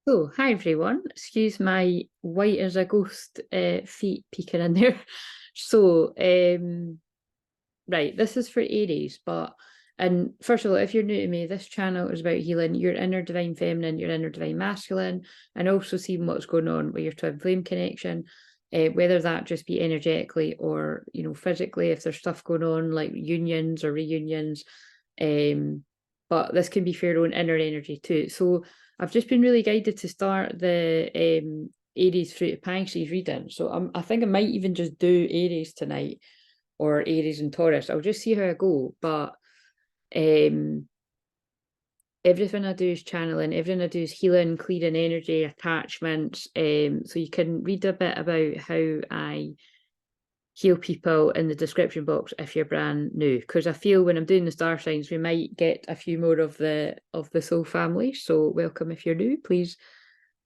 So, hi everyone. Excuse my white as a ghost feet peeking in there. So, right, this is for Aries, and first of all, if you're new to me, this channel is about healing your inner divine feminine, your inner divine masculine, and also seeing what's going on with your twin flame connection, whether that just be energetically or, physically, if there's stuff going on like unions or reunions. But this can be for your own inner energy too. So, I've just been really guided to start the Aries through to Pisces reading. So I think I might even just do Aries tonight or Aries and Taurus. I'll just see how I go. But um, everything I do is channeling, everything I do is healing, clearing energy, attachments. So you can read a bit about how I heal people in the description box if you're brand new, because I feel when I'm doing the star signs we might get a few more of the soul family. So welcome if you're new. Please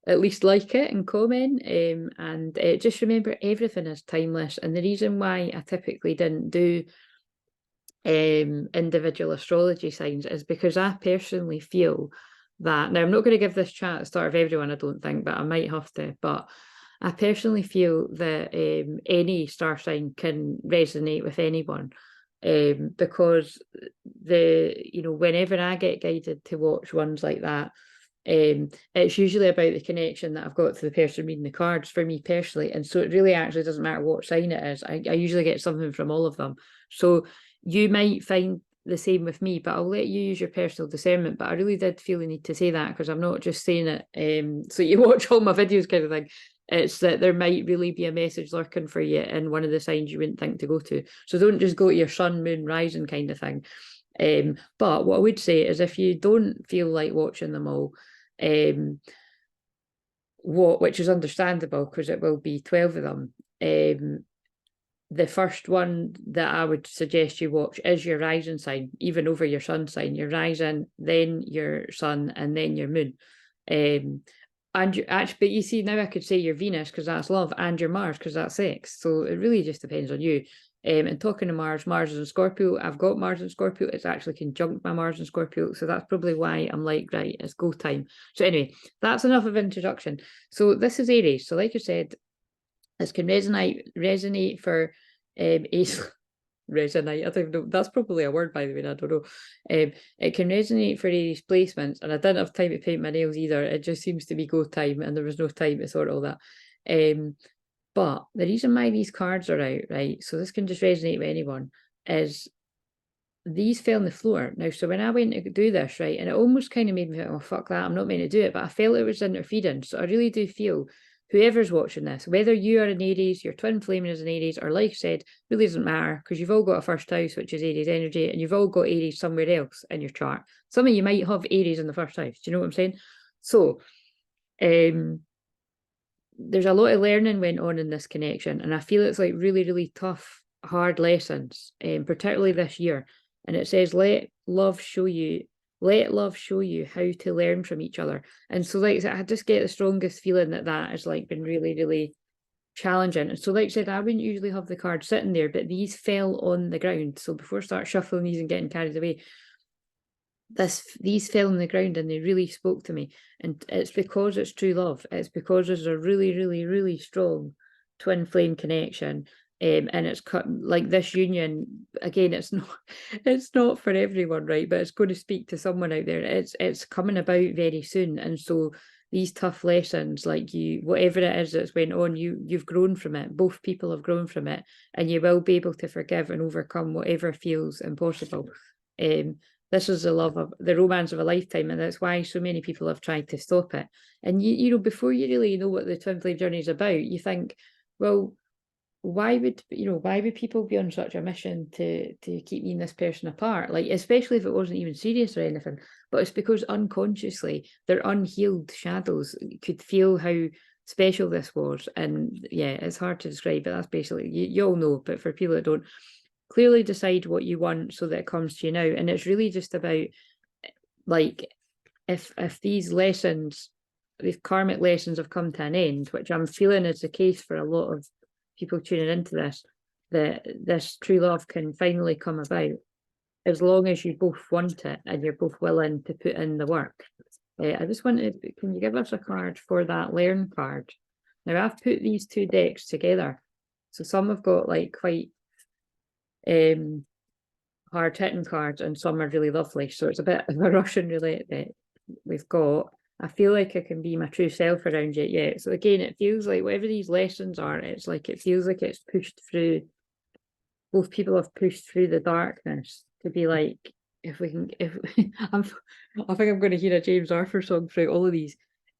at least like it and comment, and just remember everything is timeless. And the reason why I typically didn't do individual astrology signs is because I personally feel that, now I'm not going to give this chat at the start of everyone, I don't think, but I might have to. But I personally feel that any star sign can resonate with anyone, because whenever I get guided to watch ones like that, it's usually about the connection that I've got to the person reading the cards for me personally. And so it really actually doesn't matter what sign it is. I usually get something from all of them. So you might find the same with me, but I'll let you use your personal discernment. But I really did feel the need to say that, because I'm not just saying it so you watch all my videos kind of thing. It's that there might really be a message lurking for you in one of the signs you wouldn't think to go to. So don't just go to your sun, moon, rising kind of thing. But what I would say is, if you don't feel like watching them all, which is understandable because it will be 12 of them, the first one that I would suggest you watch is your rising sign, even over your sun sign. Your rising, then your sun, and then your moon. And actually, but you see, now I could say your Venus because that's love, and your Mars because that's sex. So it really just depends on you. And talking to Mars is in Scorpio. I've got Mars in Scorpio. It's actually conjunct my Mars in Scorpio. So that's probably why I'm like, right, it's go time. So anyway, that's enough of introduction. So this is Aries. So like I said, this can resonate for Ace. Resonate, I don't know, that's probably a word, by the way, I don't know. It can resonate for Aries placements, and I didn't have time to paint my nails either. It just seems to be go time, and there was no time to sort all that. But the reason why these cards are out, right, so this can just resonate with anyone, is these fell on the floor. Now, so when I went to do this, right, and it almost kind of made me think, oh, fuck that, I'm not meant to do it, but I felt it was interfering. So I really do feel whoever's watching this, whether you are an Aries, your twin flame is an Aries, or like I said, really doesn't matter, because you've all got a first house, which is Aries energy, and you've all got Aries somewhere else in your chart. Some of you might have Aries in the first house. Do you know what I'm saying? So, there's a lot of learning went on in this connection, and I feel it's like really, really tough, hard lessons, particularly this year. And it says, let love show you how to learn from each other. And so, like I said, I just get the strongest feeling that has like been really, really challenging. And so, like I said, I wouldn't usually have the cards sitting there, but these fell on the ground. So before I start shuffling these and getting carried away, these fell on the ground and they really spoke to me. And it's because it's true love. It's because there's a really, really, really strong twin flame connection. And it's cut like this union again. It's not for everyone, right? But it's going to speak to someone out there. It's coming about very soon, and so these tough lessons, like whatever it is that's went on, you've grown from it. Both people have grown from it, and you will be able to forgive and overcome whatever feels impossible. This is the romance of a lifetime, and that's why so many people have tried to stop it. And before you really know what the twin flame journey is about, you think, well, why would people be on such a mission to keep me and this person apart? Like, especially if it wasn't even serious or anything. But it's because unconsciously their unhealed shadows could feel how special this was. And yeah, it's hard to describe, but that's basically, you all know, but for people that don't, clearly decide what you want so that it comes to you now. And it's really just about, like, if these karmic lessons have come to an end, which I'm feeling is the case for a lot of people tuning into this, that this true love can finally come about, as long as you both want it and you're both willing to put in the work. I just wanted, can you give us a card for that learn card? Now I've put these two decks together. So some have got like quite hard hitting cards and some are really lovely. So it's a bit of a Russian roulette deck we've got. I feel like I can be my true self around it yet. So again, it feels like whatever these lessons are, it's like it feels like it's pushed through. Both people have pushed through the darkness to be like, if we can, if I think I'm going to hear a James Arthur song through all of these.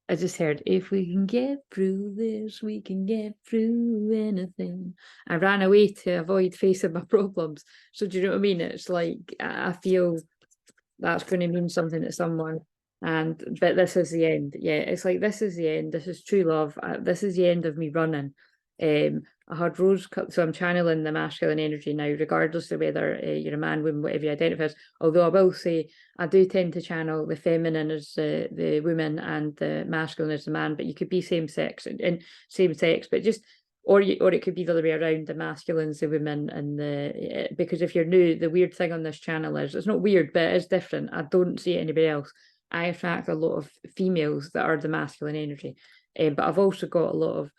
I just heard, if we can get through this, we can get through anything. I ran away to avoid facing my problems. So do you know what I mean? It's like, I feel that's going to mean something to someone. But this is the end. Yeah, it's like, this is the end. This is true love. This is the end of me running. I had rose cut, so I'm channeling the masculine energy now, regardless of whether you're a man, woman, whatever you identify as. Although I will say, I do tend to channel the feminine as the woman and the masculine as the man, but you could be same sex and same sex, but just, or it could be the other way around, the masculine's the women and the, because if you're new, the weird thing on this channel is, it's not weird, but it is different. I don't see anybody else. I attract a lot of females that are the masculine energy, but I've also got a lot of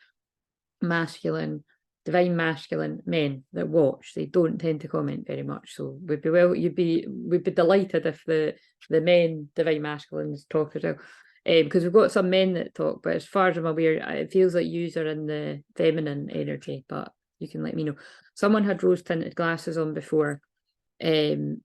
masculine, divine masculine men that watch. They don't tend to comment very much, so we'd be delighted if the men divine masculines talk as well, because we've got some men that talk, but as far as I'm aware, it feels like yous are in the feminine energy, but you can let me know. Someone had rose tinted glasses on before, and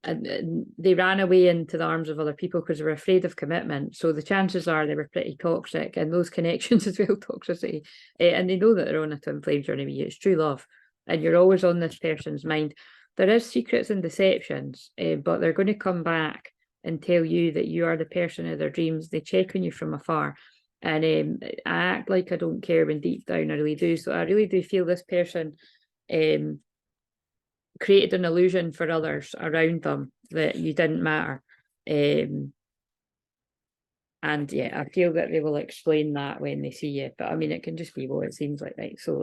they ran away into the arms of other people because they were afraid of commitment. So the chances are they were pretty toxic, and those connections as well, toxicity. And they know that they're on a twin flame journey with you. It's true love, and you're always on this person's mind. There is secrets and deceptions, but they're going to come back and tell you that you are the person of their dreams. They check on you from afar, and I act like I don't care when deep down I really do. So I really do feel this person created an illusion for others around them that you didn't matter. And yeah, I feel that they will explain that when they see you, but I mean, it can just be what it seems like, right? So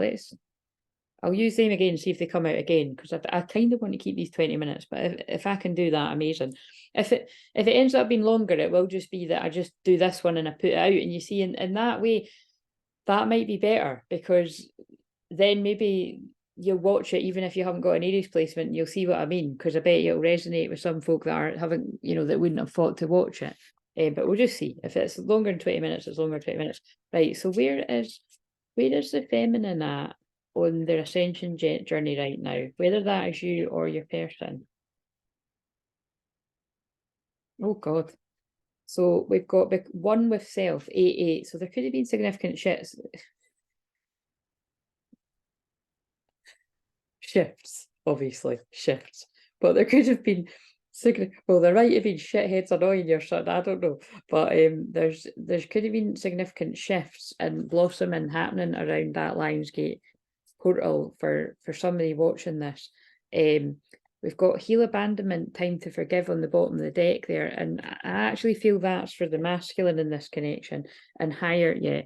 I'll use them again and see if they come out again, because I kind of want to keep these 20 minutes, but if I can do that, amazing. If it ends up being longer, it will just be that I just do this one and I put it out, and you see, in that way, that might be better, because then maybe you'll watch it even if you haven't got an Aries placement, and you'll see what I mean, because I bet it'll resonate with some folk that haven't, that wouldn't have thought to watch it. But we'll just see. If it's longer than 20 minutes, it's longer than 20 minutes. Right, so where is the feminine at on their ascension journey right now? Whether that is you or your person. Oh God. So we've got one with self, 8-8. So there could have been significant shifts, obviously, shifts. But there could have been well, there might have been shitheads annoying your son, I don't know. But there could have been significant shifts and blossoming happening around that Lionsgate portal for somebody watching this. We've got heal abandonment, time to forgive on the bottom of the deck there, and I actually feel that's for the masculine in this connection, and higher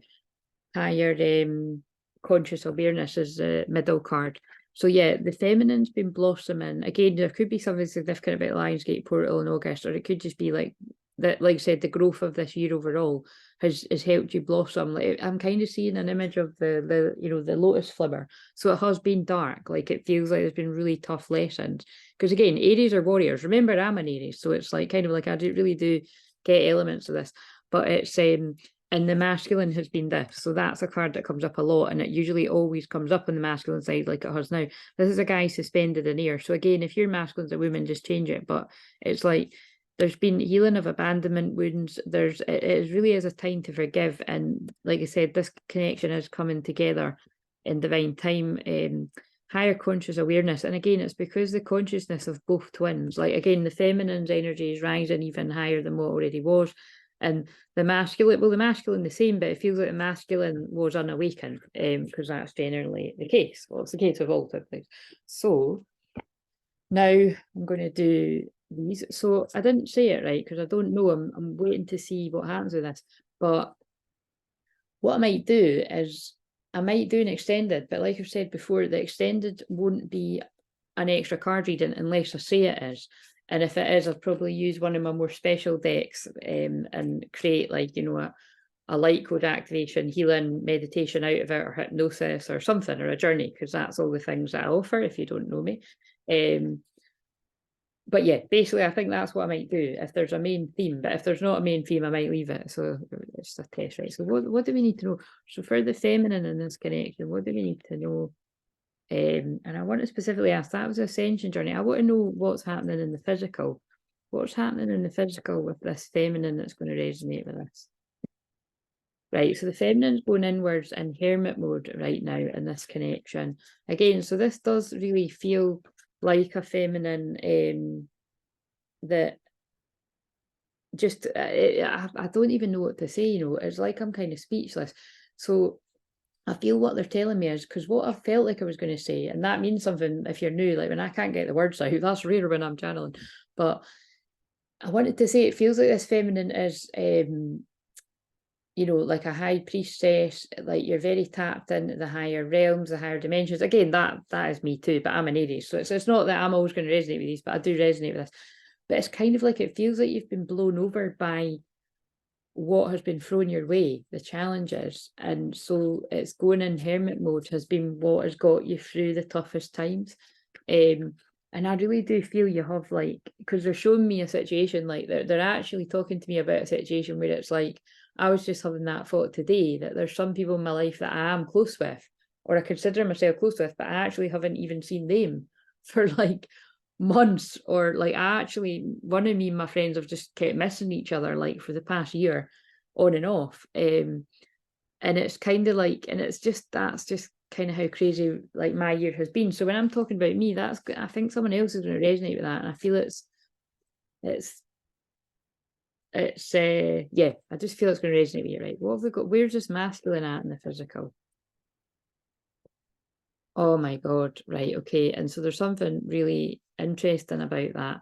conscious awareness is the middle card. So yeah, the feminine's been blossoming. Again, there could be something significant about Lionsgate portal in August, or it could just be like that, like I said, the growth of this year overall has helped you blossom. Like, I'm kind of seeing an image of the lotus flower. So it has been dark. Like, it feels like there's been really tough lessons. Because again, Aries are warriors. Remember, I'm an Aries, so it's like kind of like I really do get elements of this. But it's and the masculine has been this. So that's a card that comes up a lot, and it usually always comes up on the masculine side like it has now. This is a guy suspended in air. So again, if your masculine's a woman, just change it. But it's like there's been healing of abandonment wounds. It really is a time to forgive. And like I said, this connection is coming together in divine time. Higher conscious awareness. And again, it's because the consciousness of both twins, like again, the feminine's energy is rising even higher than what already was. And the masculine, the same, but it feels like the masculine was unawakened, because that's generally the case. Well, it's the case of all things. So now I'm going to do these. So I didn't say it right because I don't know. I'm waiting to see what happens with this. But what I might do is I might do an extended, but like I've said before, the extended won't be an extra card reading unless I say it is. And if it is, I'd probably use one of my more special decks and create like, you know, a light code activation, healing, meditation out of it, or hypnosis or something, or a journey, because that's all the things that I offer if you don't know me. But yeah, basically I think that's what I might do if there's a main theme. But if there's not a main theme, I might leave it. So it's a test, right? So what do we need to know? So for the feminine in this connection, what do we need to know? And I want to specifically ask, that was ascension journey. I want to know what's happening in the physical. What's happening in the physical with this feminine that's going to resonate with us? Right, so the feminine's going inwards in hermit mode right now in this connection. Again, so this does really feel like a feminine that just, I don't even know what to say, you know, it's like I'm kind of speechless. So I feel what they're telling me is, because what I felt like I was going to say, and that means something if you're new, like when I can't get the words out, that's rare when I'm channeling, but I wanted to say it feels like this feminine is, you know, like a high priestess, like you're very tapped into the higher realms, the higher dimensions. Again, that is me too, but I'm an Aries, so it's not that I'm always going to resonate with these, but I do resonate with this. But it's kind of like it feels like you've been blown over by what has been thrown your way, the challenges, and so it's going in hermit mode has been what has got you through the toughest times. And I really do feel you have, like, because they're showing me a situation, like they're actually talking to me about a situation where it's like, I was just having that thought today, that there's some people in my life that I am close with, or I consider myself close with, but I actually haven't even seen them for like months, or like one of me and my friends have just kept missing each other like for the past year on and off. And it's kind of like, and that's just kind of how crazy like my year has been. So when I'm talking about me, I think someone else is going to resonate with that, and I feel it's yeah, I just feel it's going to resonate with you. Right, what have we got? Where's this masculine at in the physical? Oh my God, right, okay. And so there's something really interesting about that.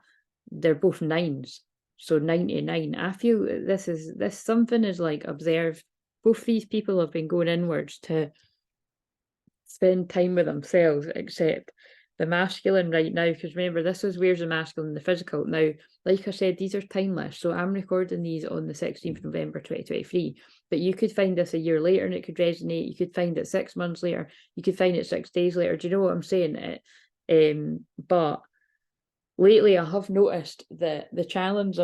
They're both nines, so 99. I feel this something is like observed. Both these people have been going inwards to spend time with themselves, except the masculine right now, because remember, this is where's the masculine, the physical. Now, like I said, these are timeless, so I'm recording these on the 16th of November 2023, but you could find this a year later and it could resonate. You could find it 6 months later, you could find it 6 days later. Do you know what I'm saying? But lately I have noticed that the channelings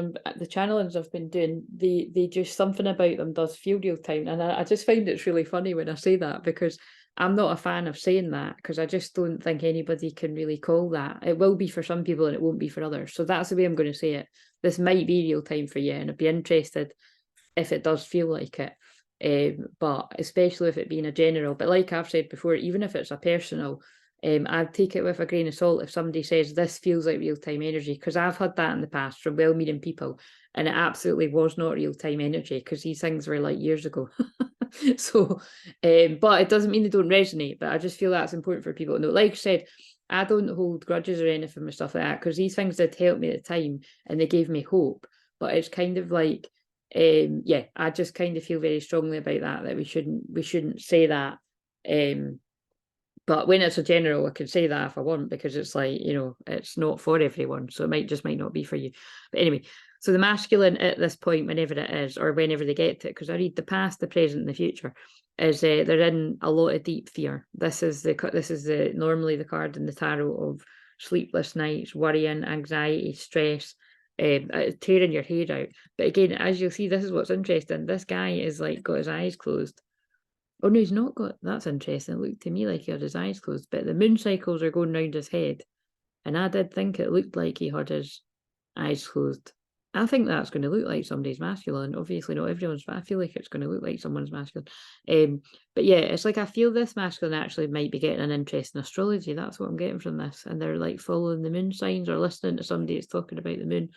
I've been doing, they just, something about them does feel real time, and I just find it's really funny when I say that, because I'm not a fan of saying that, because I just don't think anybody can really call that. It will be for some people and it won't be for others. So that's the way I'm going to say it. This might be real time for you, and I'd be interested if it does feel like it. But especially if it being a general. But like I've said before, even if it's a personal, I'd take it with a grain of salt if somebody says this feels like real-time energy, because I've had that in the past from well-meaning people, and it absolutely was not real-time energy, because these things were like years ago. So but it doesn't mean they don't resonate, but I just feel that's important for people to know. Like I said, I don't hold grudges or anything with stuff like that, because these things did help me at the time and they gave me hope. But it's kind of like, yeah, I just kind of feel very strongly about that we shouldn't say that. But when it's a general, I can say that if I want, because it's like, you know, it's not for everyone, so it might not be for you. But anyway, so the masculine at this point, whenever it is, or whenever they get to it, because I read the past, the present, and the future, is they're in a lot of deep fear. This is normally the card in the tarot of sleepless nights, worrying, anxiety, stress, tearing your head out. But again, as you'll see, this is what's interesting. This guy is like got his eyes closed. Oh no, he's not got. That's interesting. It looked to me like he had his eyes closed, but the moon cycles are going round his head, and I did think it looked like he had his eyes closed. I think that's going to look like somebody's masculine. Obviously, not everyone's, but I feel like it's going to look like someone's masculine. But yeah, it's like I feel this masculine actually might be getting an interest in astrology. That's what I'm getting from this, and they're like following the moon signs or listening to somebody that's talking about the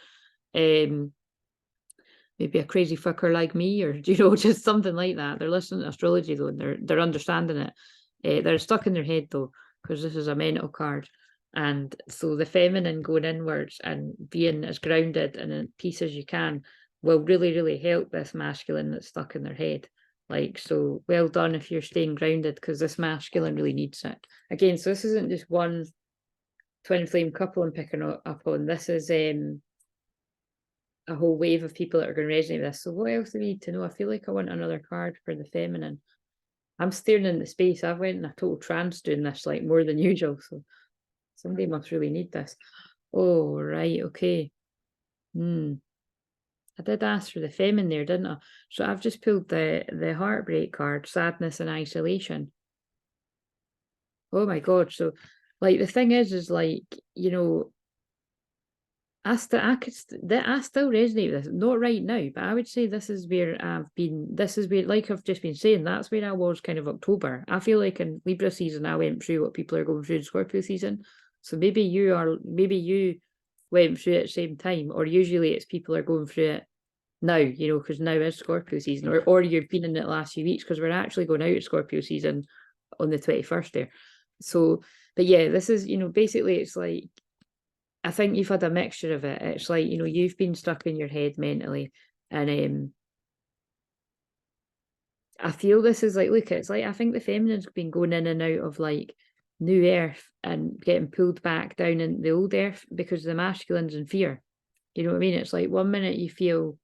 moon. Maybe a crazy fucker like me, or you know, just something like that. They're listening to astrology though, and they're understanding it. They're stuck in their head though, because this is a mental card. And so the feminine going inwards and being as grounded and in peace as you can will really, really help this masculine that's stuck in their head. Like, so well done if you're staying grounded, because this masculine really needs it. Again, so this isn't just one twin flame couple I'm picking up on. This is a whole wave of people that are going to resonate with this. So what else do we need to know? I feel like I want another card for the feminine. I'm staring into space. I've went in a total trance doing this, like more than usual. So somebody must really need this. Oh, right, okay. I did ask for the feminine there, didn't I? So I've just pulled the heartbreak card, sadness and isolation. Oh my God. So like the thing is like, you know, I still resonate with this, not right now, but I would say this is where like I've just been saying, that's where I was kind of October. I feel like in Libra season, I went through what people are going through in Scorpio season. So maybe you went through it at the same time, or usually it's people are going through it now, you know, because now is Scorpio season, or you've been in it last few weeks, because we're actually going out of Scorpio season on the 21st there. So, but yeah, this is, you know, basically it's like, I think you've had a mixture of it. It's like, you know, you've been stuck in your head mentally, and I feel this is like, look, it's like, I think the feminine's been going in and out of like new earth and getting pulled back down in the old earth because the masculine's in fear. You know what I mean? It's like 1 minute you feel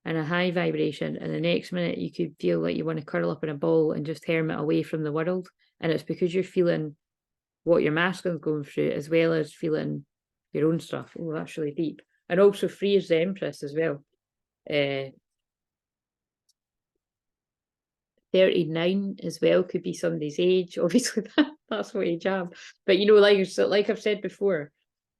in a high vibration, and the next minute you could feel like you want to curl up in a ball and just hermit away from the world. And it's because you're feeling what your masculine's going through, as well as feeling your own stuff. Oh, that's really deep. And also free as the Empress as well. 39 as well could be somebody's age. Obviously, that's what age I'm. But you know, like I've said before,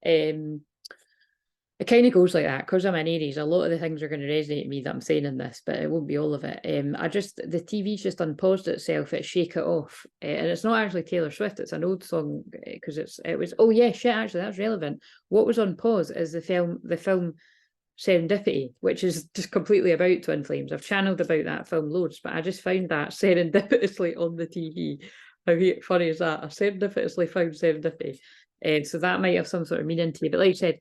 it kind of goes like that because I'm an Aries. A lot of the things are going to resonate with me that I'm saying in this, but it won't be all of it. The TV's just unpaused itself. It's Shake It Off, and it's not actually Taylor Swift. It's an old song because it was. Oh yeah, shit. Actually, that's relevant. What was on pause is the film Serendipity, which is just completely about twin flames. I've channeled about that film loads, but I just found that serendipitously on the TV. How funny is that? I serendipitously found serendipity. So that might have some sort of meaning to you. But like I said,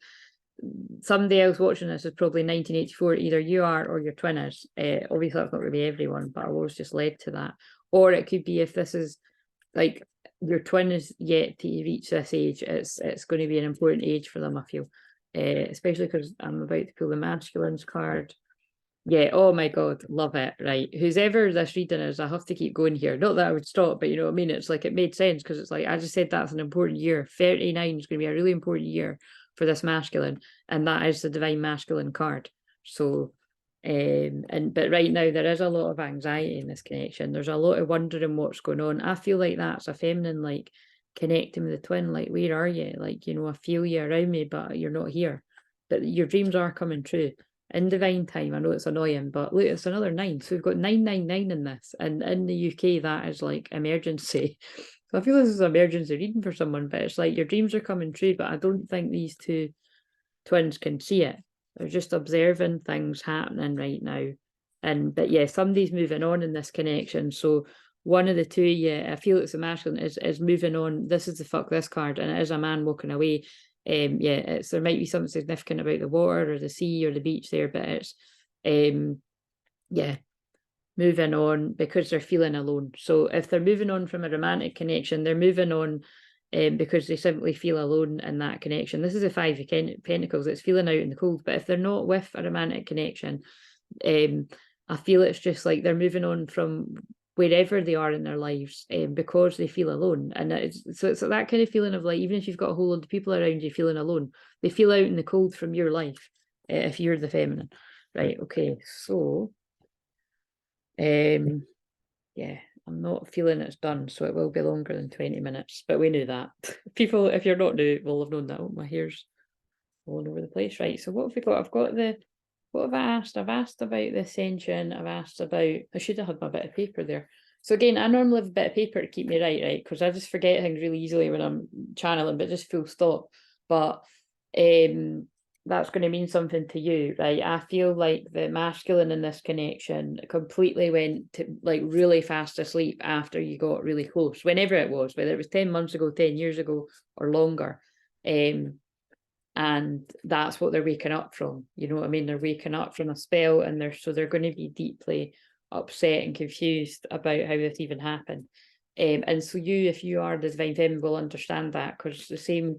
somebody else watching this is probably 1984. Either you are or your twin is. Obviously, that's not going to be everyone, but I was just led to that. Or it could be if this is like your twin is yet to reach this age, it's going to be an important age for them, I feel. Especially because I'm about to pull the masculines card. Yeah, oh my God, love it. Right. Who's ever this reading is, I have to keep going here. Not that I would stop, but you know what I mean? It's like it made sense because it's like I just said that's an important year. 39 is going to be a really important year for this masculine, and that is the divine masculine card. So but right now there is a lot of anxiety in this connection. There's a lot of wondering what's going on. I feel like that's a feminine, like connecting with the twin, like where are you? Like, you know, I feel you around me, but you're not here. But your dreams are coming true in divine time. I know it's annoying, but look, it's another 9. So we've got 999 in this, and in the UK that is like emergency. So I feel this is an emergency reading for someone, but it's like your dreams are coming true, but I don't think these two twins can see it. They're just observing things happening right now. But yeah, somebody's moving on in this connection. So one of the two, yeah, I feel it's the masculine is moving on. This is the fuck this card, and it is a man walking away. Yeah, there might be something significant about the water or the sea or the beach there, but it's yeah, moving on because they're feeling alone. So if they're moving on from a romantic connection, they're moving on because they simply feel alone in that connection. This is a 5 of Pentacles. It's feeling out in the cold. But if they're not with a romantic connection, I feel it's just like they're moving on from wherever they are in their lives because they feel alone. And it's that kind of feeling of like, even if you've got a whole lot of people around you feeling alone, they feel out in the cold from your life if you're the feminine. Right, okay, so yeah, I'm not feeling it's done, so it will be longer than 20 minutes, but we knew that. People, if you're not new, will have known that. Oh, my hair's all over the place. Right, so what have we got? What have I asked? I've asked about the ascension. I've asked about, I should have had my bit of paper there. So again, I normally have a bit of paper to keep me right? Because I just forget things really easily when I'm channeling, but just full stop. But that's going to mean something to you, right? I feel like the masculine in this connection completely went to like really fast asleep after you got really close, whenever it was, whether it was 10 months ago, 10 years ago, or longer. And that's what they're waking up from. You know what I mean? They're waking up from a spell, and they're going to be deeply upset and confused about how this even happened. And so if you are the divine feminine, will understand that, because it's the same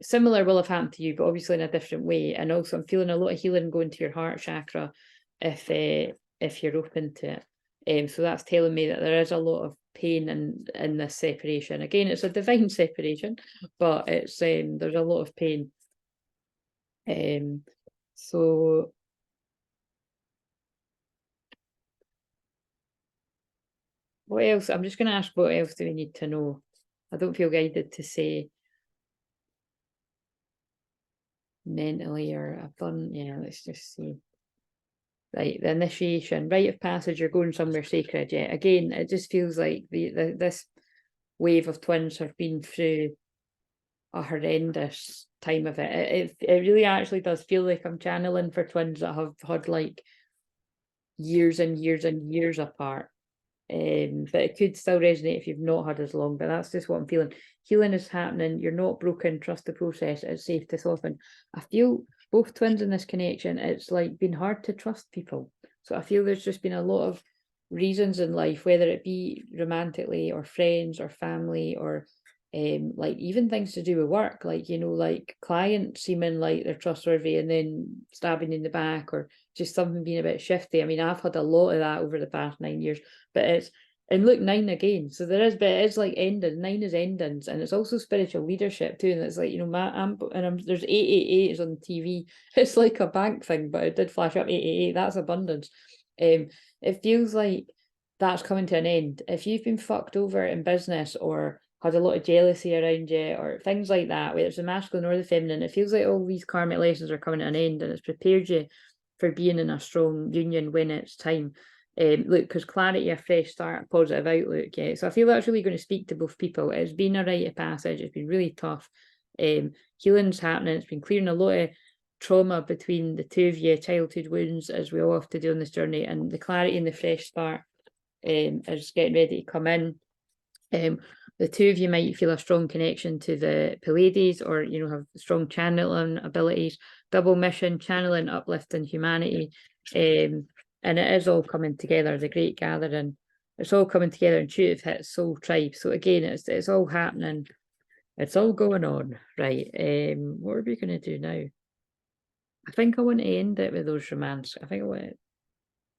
similar will have happened to you, but obviously in a different way. And also I'm feeling a lot of healing going to your heart chakra if you're open to it. So that's telling me that there is a lot of pain in this separation. Again, it's a divine separation, but it's there's a lot of pain. So what else? I'm just going to ask, what else do we need to know? I don't feel guided to say mentally, or I've done, yeah, let's just see. Right, the initiation, rite of passage, you're going somewhere sacred. Yeah, again, it just feels like this wave of twins have been through a horrendous time of it. It really actually does feel like I'm channeling for twins that have had like years and years and years apart. But it could still resonate if you've not had as long, but that's just what I'm feeling. Healing is happening, you're not broken, trust the process, it's safe to soften. I feel both twins in this connection, it's like been hard to trust people. So I feel there's just been a lot of reasons in life, whether it be romantically or friends or family or like even things to do with work, like, you know, like clients seeming like they're trustworthy and then stabbing in the back, or just something being a bit shifty. I mean, I've had a lot of that over the past 9 years, but it's, and look, 9 again. So there is, but it is like ending. 9 is endings, and it's also spiritual leadership too. And it's like, you know, there's 888 is on TV. It's like a bank thing, but it did flash up 888. That's abundance. It feels like that's coming to an end. If you've been fucked over in business or had a lot of jealousy around you or things like that, whether it's the masculine or the feminine, it feels like all these karmic lessons are coming to an end, and it's prepared you for being in a strong union when it's time. Look, because clarity, a fresh start, a positive outlook. Yeah, so I feel that's really going to speak to both people. It's been a rite of passage. It's been really tough. Healing's happening. It's been clearing a lot of trauma between the two of you, childhood wounds, as we all have to do on this journey, and the clarity and the fresh start is getting ready to come in. The two of you might feel a strong connection to the Pleiades, or, you know, have strong channeling abilities, double mission, channeling, uplifting humanity. And it is all coming together, the great gathering. It's all coming together, intuitive hits, soul tribe. So again, it's all happening. It's all going on, right? What are we going to do now? I think I want to end it with those romance. I think I want to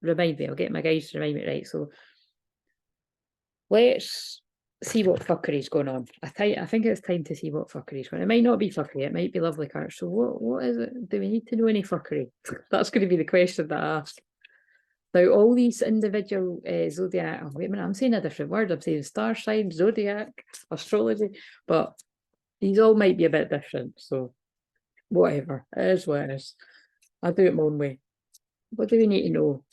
remind me. I'll get my guys to remind me, right? So let's see what fuckery is going on. I think it's time to see what fuckery is going on. It might not be fuckery, it might be lovely cards. So what is it? Do we need to know any fuckery? That's going to be the question that I ask. Now, all these individual zodiac, oh, wait a minute, I'm saying a different word. I'm saying star sign, zodiac, astrology, but these all might be a bit different. So whatever, it is what it is. I'll do it my own way. What do we need to know?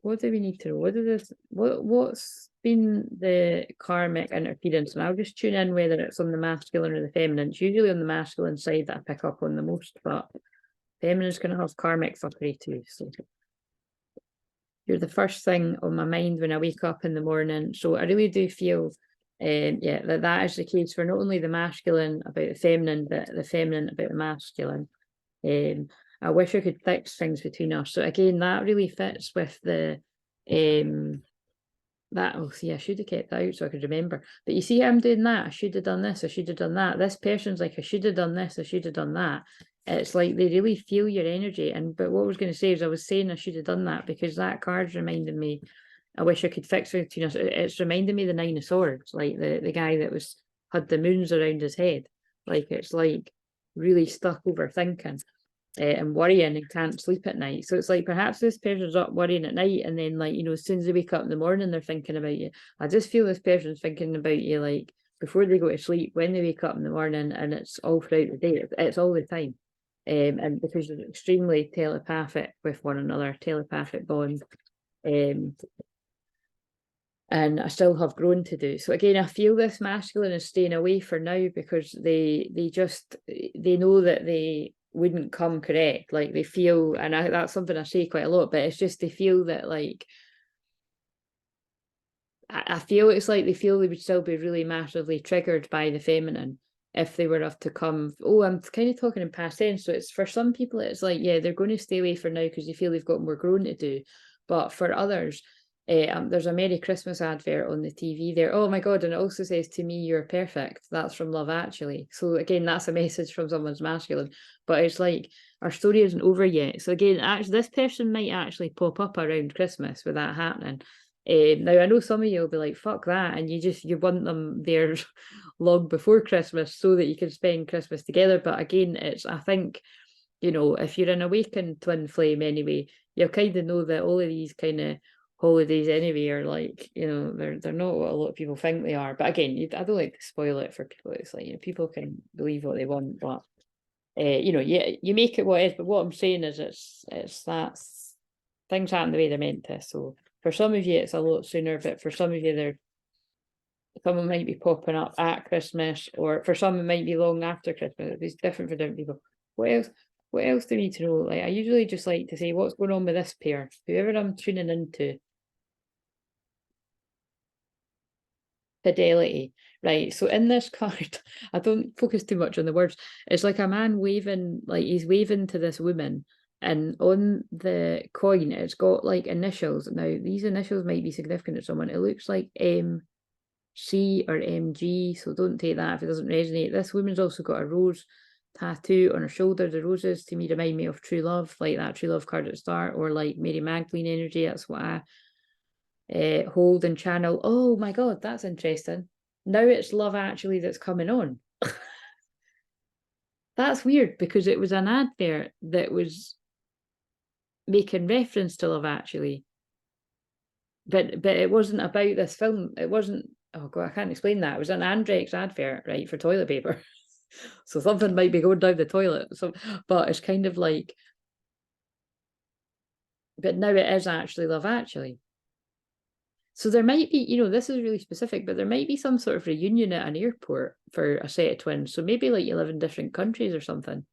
What do we need to know? What's been the karmic interference? And I'll just tune in whether it's on the masculine or the feminine. It's usually on the masculine side that I pick up on the most, but feminine's going to have karmic fuckery too. So you're the first thing on my mind when I wake up in the morning. So I really do feel, yeah, that is the case for not only the masculine about the feminine, but the feminine about the masculine. I wish I could fix things between us. So again, that really fits with the that, oh, see, I should have kept that out so I could remember. But you see, I'm doing that. I should have done this. I should have done that. This person's like, I should have done this. I should have done that. It's like they really feel your energy. But what I was going to say is I was saying I should have done that because that card's reminding me, I wish I could fix it between us. It's reminding me the 9 of Swords, like the guy that had the moons around his head. Like, it's like really stuck overthinking. And worrying and can't sleep at night. So it's like perhaps this person's up worrying at night, and then, like, you know, as soon as they wake up in the morning, they're thinking about you. I just feel this person's thinking about you like before they go to sleep, when they wake up in the morning, and it's all throughout the day. It's all the time. And because you're extremely telepathic with one another, telepathic bond. And I still have grown to do. So again, I feel this masculine is staying away for now because they know that they wouldn't come correct. Like, they feel, and that's something I say quite a lot, but it's just they feel that, like, I feel it's like they feel they would still be really massively triggered by the feminine if they were to come. Oh, I'm kind of talking in past tense. So it's, for some people, it's like, yeah, they're going to stay away for now because they feel they've got more growing to do. But for others, There's a Merry Christmas advert on the TV there. Oh my God, and it also says, "To me, you're perfect." That's from Love Actually. So again, that's a message from someone's masculine. But it's like, our story isn't over yet. So again, actually, this person might actually pop up around Christmas with that happening. Now, I know some of you will be like, fuck that, and you want them there long before Christmas so that you can spend Christmas together. But again, I think, if you're an awakened twin flame anyway, you'll kind of know that all of these kind of holidays anyway are like, they're not what a lot of people think they are. But again, I don't like to spoil it for people. It's like, people can believe what they want, but you make it what it is. But what I'm saying is, it's that things happen the way they're meant to. So for some of you, it's a lot sooner, but for some of you, someone might be popping up at Christmas, or for some it might be long after Christmas. It's different for different people. What else do we need to know? Like, I usually just like to say, what's going on with this pair, whoever I'm tuning into. Fidelity, right? So in this card, I don't focus too much on the words. It's like a man waving, like he's waving to this woman, and on the coin it's got like initials. Now these initials might be significant to someone. It looks like MC or MG, so don't take that if it doesn't resonate. This woman's also got a rose tattoo on her shoulder. The roses to me remind me of true love, like that true love card at the start, or like Mary Magdalene energy. That's what I hold and channel. Oh my God, that's interesting. Now it's Love Actually that's coming on. That's weird, because it was an advert that was making reference to Love Actually, but it wasn't about this film. It wasn't. Oh God, I can't explain that. It was an Andrex advert, right, for toilet paper. So something might be going down the toilet. So, but it's kind of like, but now it is actually Love Actually. So there might be, this is really specific, but there might be some sort of reunion at an airport for a set of twins. So maybe like you live in different countries or something.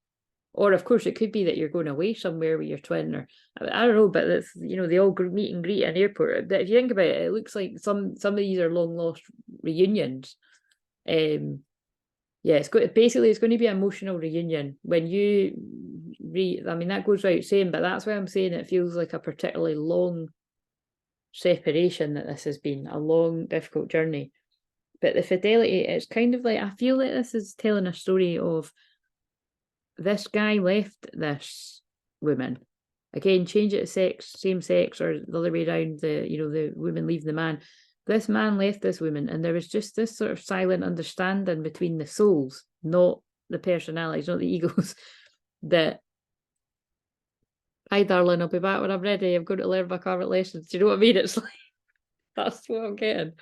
Or of course, it could be that you're going away somewhere with your twin, or I don't know, but it's, they all meet and greet at an airport. But if you think about it, it looks like some of these are long lost reunions. Yeah, it's going to be an emotional reunion when you I mean, that goes without saying, but that's why I'm saying it feels like a particularly long separation, that this has been a long, difficult journey. But the fidelity, it's kind of like, I feel like this is telling a story of this guy left this woman. Again, change it to sex, same sex, or the other way around, the woman leaving the man. This man left this woman, and there was just this sort of silent understanding between the souls, not the personalities, not the egos, that, hi darling, I'll be back when I'm ready. I'm going to learn my karmic lessons. Do you know what I mean? It's like, that's what I'm getting.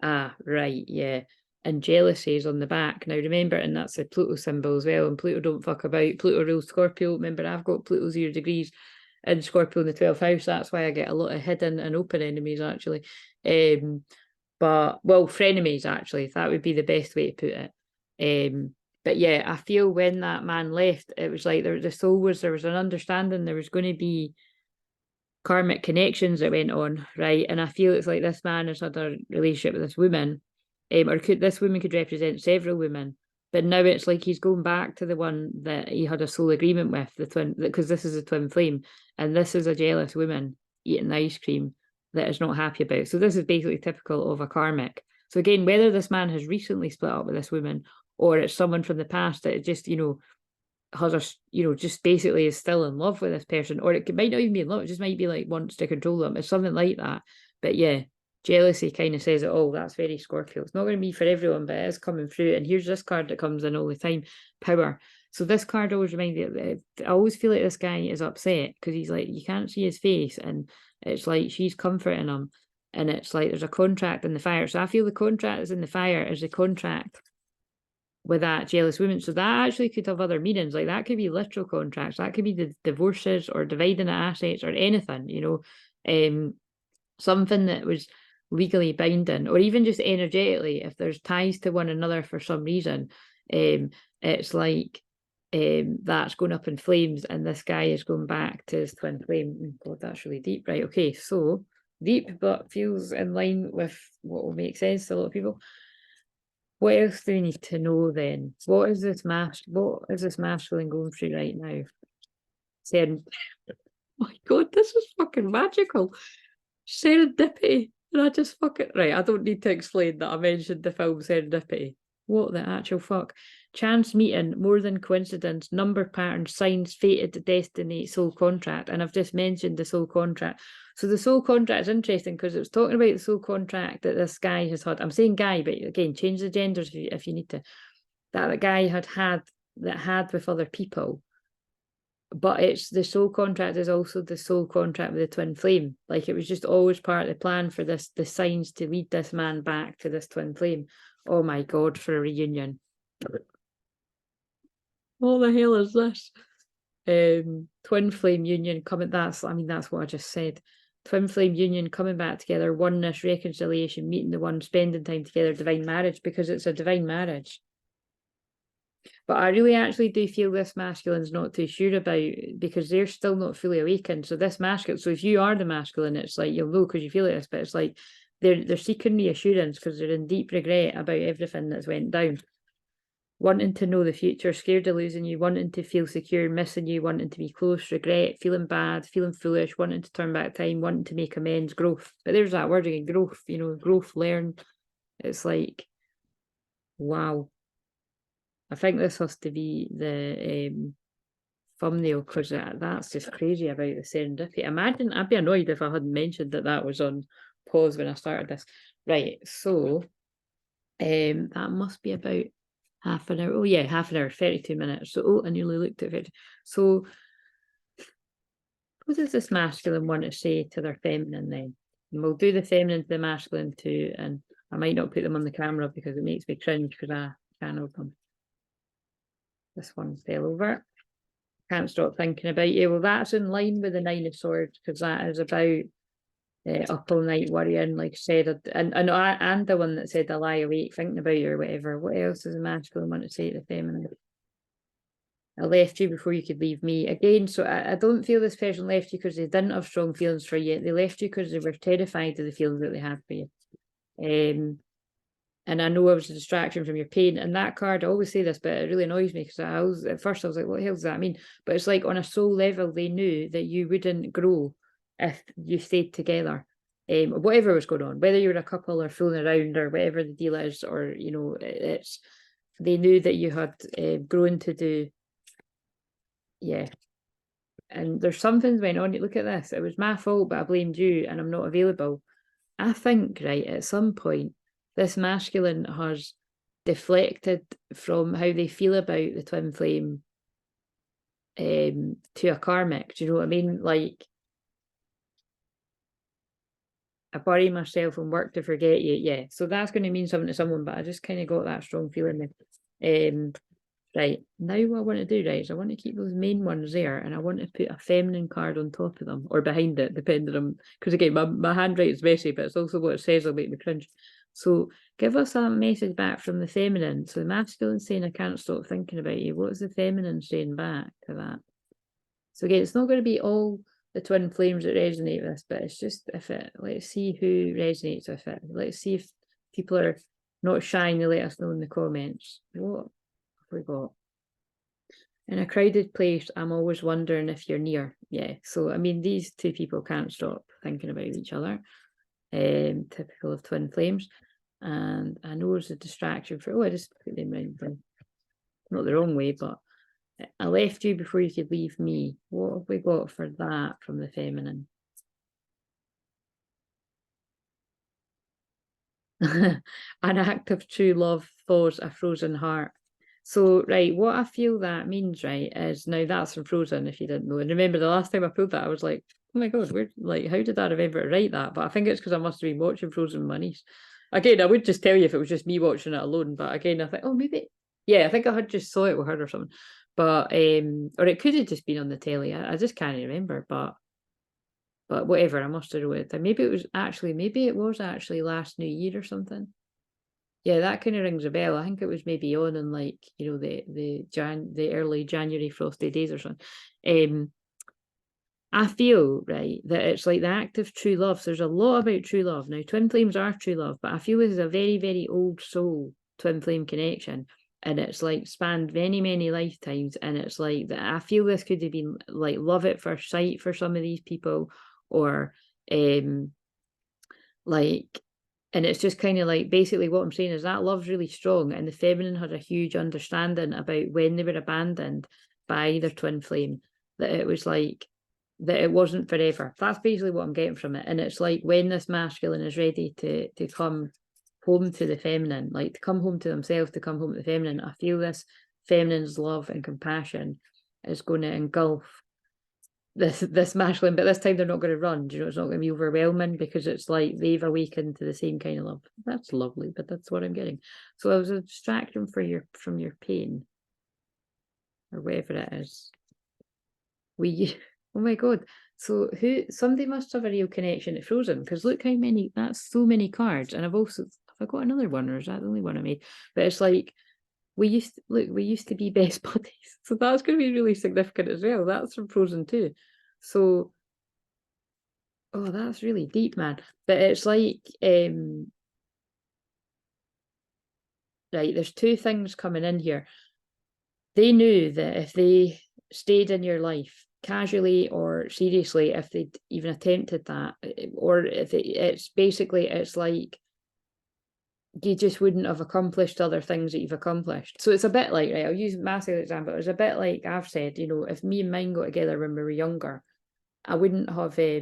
Ah, right, yeah. And jealousy is on the back. Now remember, and that's a Pluto symbol as well, and Pluto don't fuck about. Pluto rules Scorpio. Remember, I've got Pluto 0 degrees in Scorpio in the 12th house. That's why I get a lot of hidden and open enemies, actually. But, well, frenemies, actually. That would be the best way to put it. But yeah, I feel when that man left, it was like there was an understanding there was going to be karmic connections that went on, right? And I feel it's like this man has had a relationship with this woman, or this woman could represent several women, but now it's like he's going back to the one that he had a soul agreement with, the twin, because this is a twin flame, and this is a jealous woman eating ice cream that is not happy about. So this is basically typical of a karmic. So again, whether this man has recently split up with this woman, or it's someone from the past that just, has a, just basically is still in love with this person, or it might not even be in love, it just might be like wants to control them. It's something like that. But yeah, jealousy kind of says it all. That's very Scorpio. It's not going to be for everyone, but it is coming through. And here's this card that comes in all the time, power. So this card always reminds me, I always feel like this guy is upset because he's like, you can't see his face, and it's like she's comforting him, and it's like there's a contract in the fire. So I feel the contract is in the fire is the contract with that jealous woman. So that actually could have other meanings. Like that could be literal contracts, that could be the divorces or dividing assets or anything, something that was legally binding, or even just energetically, if there's ties to one another for some reason. It's like that's going up in flames, and this guy is going back to his twin flame. God, that's really deep. Right, okay, so deep, but feels in line with what will make sense to a lot of people. What else do we need to know then? What is this masculine going through right now? Saying, oh my God, this is fucking magical. Serendipity. And I just fucking right. I don't need to explain that I mentioned the film Serendipity. What the actual fuck? Chance meeting, more than coincidence, number pattern, signs, fated destiny, soul contract. And I've just mentioned the soul contract. So the soul contract is interesting because it was talking about the soul contract that this guy has had. I'm saying guy, but again, change the genders if you need to. That the guy had with other people. But it's the soul contract is also the soul contract with the twin flame. Like it was just always part of the plan for the signs to lead this man back to this twin flame. Oh my god, for a reunion. What the hell is this? Twin flame union coming. That's what I just said. Twin flame union coming back together, oneness, reconciliation, meeting the one, spending time together, divine marriage, because it's a divine marriage. But I really actually do feel this masculine's not too sure about, because they're still not fully awakened. So this masculine, so if you are the masculine, it's like you'll know because you feel like this, but it's like they're seeking reassurance because they're in deep regret about everything that's went down. Wanting to know the future, scared of losing you, wanting to feel secure, missing you, wanting to be close, regret, feeling bad, feeling foolish, wanting to turn back time, wanting to make amends, growth. But there's that word again, growth, growth, learn. It's like, wow. I think this has to be the thumbnail because that's just crazy about the serendipity. Imagine, I'd be annoyed if I hadn't mentioned that was on pause when I started this. Right, so that must be about half an hour. Oh yeah, half an hour, 32 minutes. So, I nearly looked at it. So what does this masculine want to say to their feminine then? And we'll do the feminine to the masculine too, and I might not put them on the camera because it makes me cringe because I can't open them. This one fell over. Can't stop thinking about you. Well, that's in line with the Nine of Swords because that is about up all night worrying, like I said, and the one that said I lie awake thinking about you or whatever. What else does a masculine want to say to the feminine? I left you before you could leave me again. So I don't feel this person left you because they didn't have strong feelings for you. They left you because they were terrified of the feelings that they had for you. And I know it was a distraction from your pain. And that card, I always say this, but it really annoys me because at first I was like, what the hell does that mean? But it's like on a soul level, they knew that you wouldn't grow if you stayed together. Whatever was going on, whether you were a couple or fooling around or whatever the deal is, or, they knew that you had grown to do, yeah. And there's something went on. You look at this, it was my fault, but I blamed you and I'm not available. I think, right, at some point, this masculine has deflected from how they feel about the twin flame to a karmic. Do you know what I mean? Like, I bury myself and work to forget you. Yeah, so that's going to mean something to someone, but I just kind of got that strong feeling there. Right, now what I want to do, right, is I want to keep those main ones there and I want to put a feminine card on top of them or behind it, depending on, because again, my handwriting's messy, but it's also what it says will make me cringe. So give us a message back from the feminine. So the masculine saying, I can't stop thinking about you. What is the feminine saying back to that? So again, it's not going to be all the twin flames that resonate with this, but it's just let's see who resonates with it. Let's see if people are not shy and they let us know in the comments. What we got? In a crowded place, I'm always wondering if you're near. Yeah, so I mean, these two people can't stop thinking about each other. Typical of twin flames. And I know it's a distraction for, I just put them in, not the wrong way, but I left you before you could leave me. What have we got for that from the feminine? An act of true love thaws a frozen heart. So, right, what I feel that means, right, is now that's from Frozen, if you didn't know. And remember, the last time I pulled that, I was like, oh my God, how did I remember to write that? But I think it's because I must have been watching Frozen with my niece. Again, I would just tell you if it was just me watching it alone. But again, I think, maybe, yeah, I think I had just saw it with her or something. But, or it could have just been on the telly. I just can't remember. But whatever, I must have wrote it. Maybe it was actually last New Year or something. Yeah, that kind of rings a bell. I think it was maybe on in the early January frosty days or something. I feel, right, that it's like the act of true love. So there's a lot about true love. Now, twin flames are true love, but I feel this is a very, very old soul twin flame connection. And it's like spanned many, many lifetimes. And it's like that I feel this could have been like love at first sight for some of these people, or like, and it's just kind of like, basically what I'm saying is that love's really strong, and the feminine had a huge understanding about when they were abandoned by their twin flame, that it was like, that it wasn't forever. That's basically what I'm getting from it. And it's like, when this masculine is ready to come home to the feminine, like to come home to themselves, to come home to the feminine, I feel this feminine's love and compassion is going to engulf this masculine, but this time they're not going to run. Do you know, it's not going to be overwhelming, because it's like they've awakened to the same kind of love. That's lovely, but that's what I'm getting. So I was a distraction from your pain, or whatever it is. Oh my god. So somebody must have a real connection to Frozen, because look how many, that's so many cards. And have I got another one, or is that the only one I made? But it's like, we used to be best buddies. So that's going to be really significant as well. That's from Frozen too. So, oh, that's really deep, man. But it's like, right, there's two things coming in here. They knew that if they stayed in your life, casually or seriously, if they'd even attempted that, or if it's basically, it's like, you just wouldn't have accomplished other things that you've accomplished. So it's a bit like, right, I'll use a massive example. It's a bit like I've said, you know, if me and mine got together when we were younger, I wouldn't have, I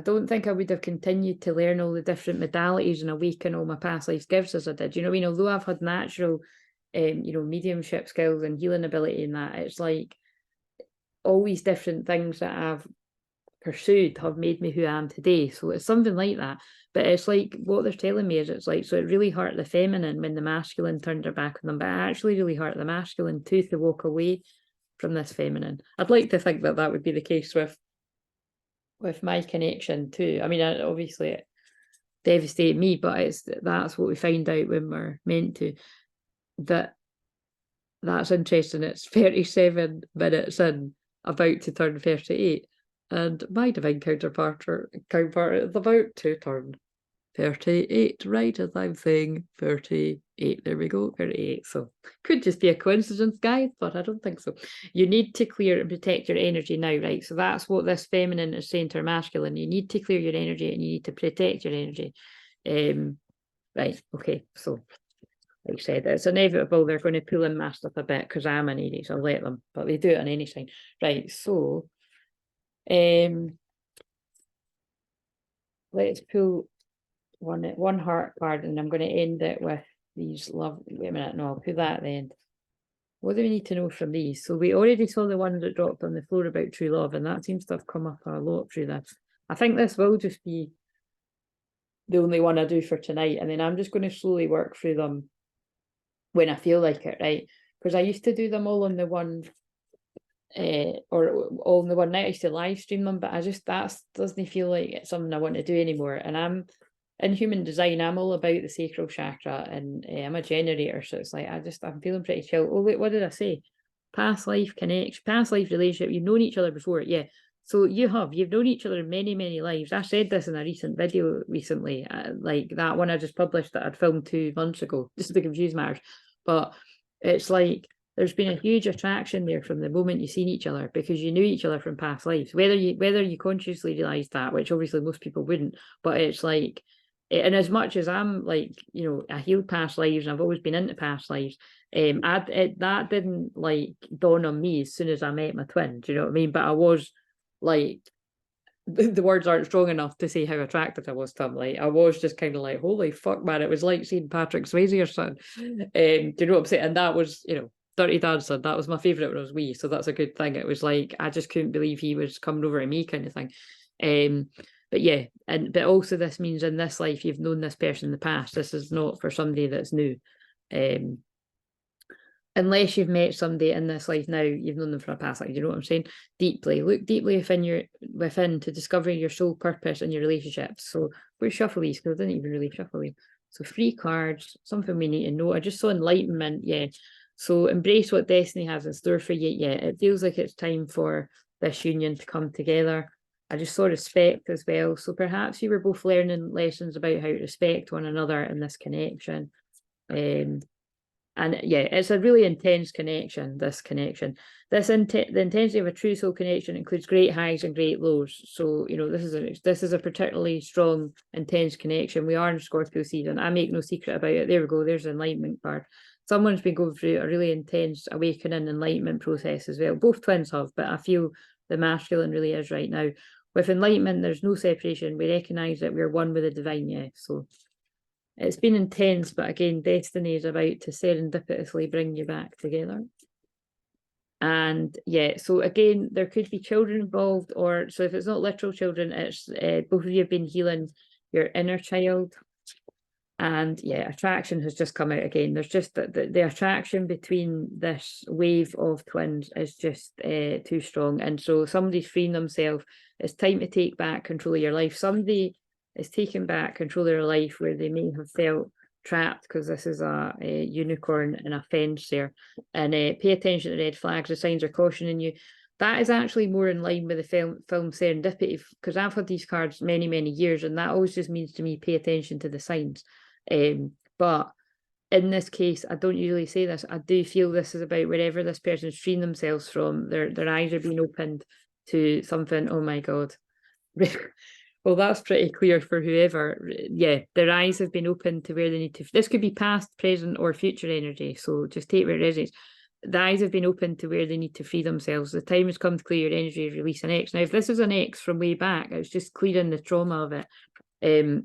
don't think I would have continued to learn all the different modalities and awaken all my past life gifts as I did. You know what I mean? Although I've had natural, you know, mediumship skills and healing ability and that, it's like all these different things that I've pursued have made me who I am today. So it's something like that. But it's like, what they're telling me is, it's like, so it really hurt the feminine when the masculine turned their back on them, but it actually really hurt the masculine too, to walk away from this feminine. I'd like to think that that would be the case with my connection too. I mean, obviously it devastated me, but that's what we find out when we're meant to. That's interesting. It's 37 minutes in, about to turn 38. And my divine counterpart is about to turn 38, right as I'm saying 38. There we go, 38. So could just be a coincidence, guys, but I don't think so. You need to clear and protect your energy now, right? So that's what this feminine is saying to her masculine. You need to clear your energy and you need to protect your energy. Right, okay, so like I said, it's inevitable they're going to pull in my stuff a bit, because I'm an Aries, I'll let them, but they do it on any sign. Right, so let's pull one heart card, and I'm going to end it with these love. Wait a minute, no, I'll put that at the end. What do we need to know from these? So we already saw the one that dropped on the floor about true love, and that seems to have come up a lot through this. I think this will just be the only one I do for tonight, and then I'm just going to slowly work through them when I feel like it, right? Because I used to do them all on the one, or all in the one night. I used to live stream them, but that doesn't feel like it's something I want to do anymore. And I'm in human design, I'm all about the sacral chakra, and I'm a generator, so it's like I'm feeling pretty chill. Oh wait, what did I say? Past life connection, past life relationship. You've known each other before, yeah. So you've known each other in many, many lives. I said this in a recent video recently, like that one I just published that I'd filmed 2 months ago, just to confuse matters. But it's like, there's been a huge attraction there from the moment you've seen each other, because you knew each other from past lives, whether you consciously realised that, which obviously most people wouldn't, but it's like, and as much as I'm like, you know, I healed past lives and I've always been into past lives, that didn't like dawn on me as soon as I met my twin, do you know what I mean? But I was like, the words aren't strong enough to say how attracted I was to him. Like, I was just kind of like, holy fuck, man, it was like seeing Patrick Swayze or something. Do you know what I'm saying? And that was, you know, Dirty Dancing, that was my favourite when I was wee, so that's a good thing. It was like, I just couldn't believe he was coming over to me, kind of thing. But yeah, but also this means in this life you've known this person in the past. This is not for somebody that's new. Unless you've met somebody in this life now, you've known them from a past life. You know what I'm saying? Deeply, look deeply within to discover your soul purpose in your relationships. So we'll shuffle these, because I didn't even really shuffle these. So 3 cards, something we need to know. I just saw enlightenment, yeah. So embrace what destiny has in store for you. Yeah, it feels like it's time for this union to come together. I just saw respect as well. So perhaps you were both learning lessons about how to respect one another in this connection. And yeah, it's a really intense connection, this connection. The intensity of a true soul connection includes great highs and great lows. So, you know, this is a particularly strong, intense connection. We are in Scorpio season. I make no secret about it. There we go. There's the enlightenment card. Someone's been going through a really intense awakening enlightenment process as well. Both twins have, but I feel the masculine really is right now. With enlightenment, there's no separation. We recognise that we're one with the divine, yeah. So it's been intense, but again, destiny is about to serendipitously bring you back together. And yeah, so again, there could be children involved, or so if it's not literal children, it's both of you have been healing your inner child. And yeah, attraction has just come out again. There's just the attraction between this wave of twins is just too strong. And so somebody's freeing themselves. It's time to take back control of your life. Somebody is taking back control of their life where they may have felt trapped, because this is a unicorn and a fence there. And pay attention to red flags. The signs are cautioning you. That is actually more in line with the film Serendipity, because I've had these cards many, many years, and that always just means to me, pay attention to the signs. But in this case, I don't usually say this. I do feel this is about wherever this person's freeing themselves from, their eyes are being opened to something. Oh my God. Well, that's pretty clear for whoever. Yeah, their eyes have been opened to where they need to. This could be past, present, or future energy. So just take where it is. The eyes have been opened to where they need to free themselves. The time has come to clear your energy, release an X. Now, if this is an X from way back, it's just clearing the trauma of it.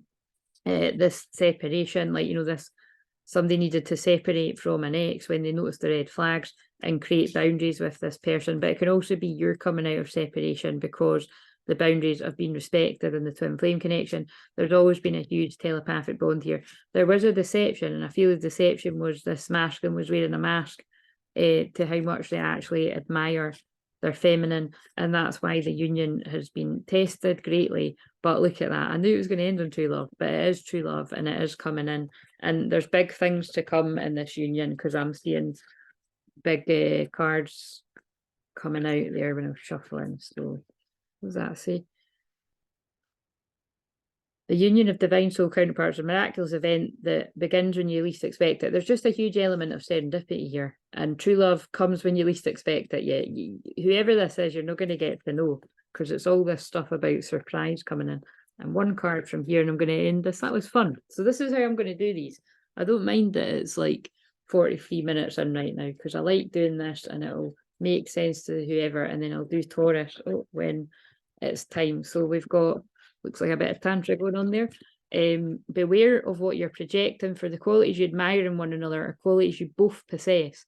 This separation, like, you know, this somebody needed to separate from an ex when they noticed the red flags and create boundaries with this person. But it can also be you're coming out of separation because the boundaries have been respected in the twin flame connection. There's always been a huge telepathic bond here. There was a deception, and I feel the deception was this masculine was wearing a mask to how much they actually admire their feminine, and that's why the union has been tested greatly. But look at that. I knew it was going to end in true love, but it is true love, and it is coming in, and there's big things to come in this union, because I'm seeing big cards coming out there when I'm shuffling. So what does that say? The union of divine soul counterparts, a miraculous event that begins when you least expect it. There's just a huge element of serendipity here, and true love comes when you least expect it. Yeah, whoever this is, you're not going to get to know, because it's all this stuff about surprise coming in. And one card from here, and I'm going to end this. That was fun. So this is how I'm going to do these. I don't mind that it's like 43 minutes in right now, because I like doing this, and it'll make sense to whoever, and then I'll do Taurus when it's time. So we've got, looks like a bit of tantra going on there. Beware of what you're projecting, for the qualities you admire in one another are qualities you both possess.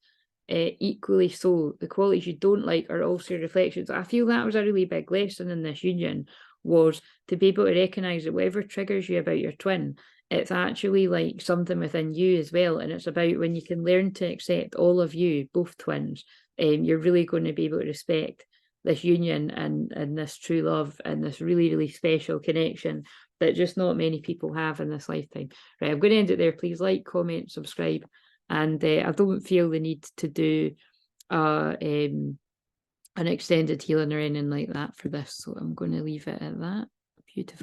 Equally so, the qualities you don't like are also reflections. I feel that was a really big lesson in this union, was to be able to recognise that whatever triggers you about your twin, it's actually like something within you as well. And it's about when you can learn to accept all of you, both twins, you're really going to be able to respect this union and this true love and this really, really special connection that just not many people have in this lifetime. Right, I'm going to end it there. Please like, comment, subscribe. And I don't feel the need to do an extended healing or anything like that for this. So I'm going to leave it at that. Beautiful.